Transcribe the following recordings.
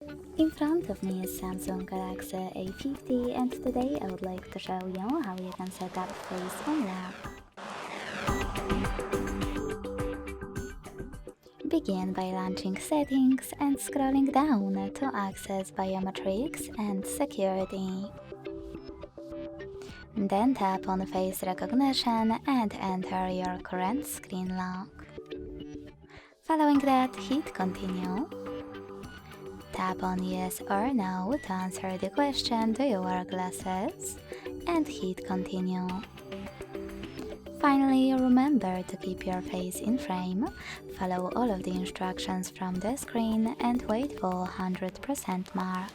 In front of me is Samsung Galaxy A50 and today I would like to show you how you can set up Face Unlock. Begin by launching Settings and scrolling down to access Biometrics and Security. Then tap on Face Recognition and enter your current screen lock. Following that, hit Continue. Tap on Yes or No to answer the question "Do you wear glasses?" and hit Continue. Finally, remember to keep your face in frame, follow all of the instructions from the screen and wait for 100% mark.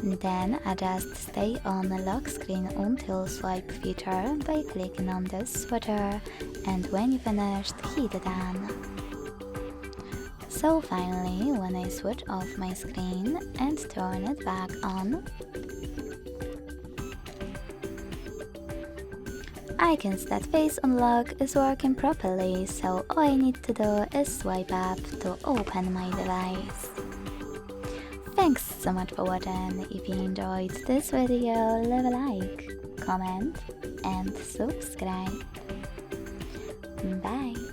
Then adjust Stay on Lock Screen Until Swipe feature by clicking on this switcher, and when you finished, hit Done. So finally, when I switch off my screen and turn it back on, I can see that Face Unlock is working properly, so all I need to do is swipe up to open my device. Thanks so much for watching. If you enjoyed this video, leave a like, comment and subscribe. Bye!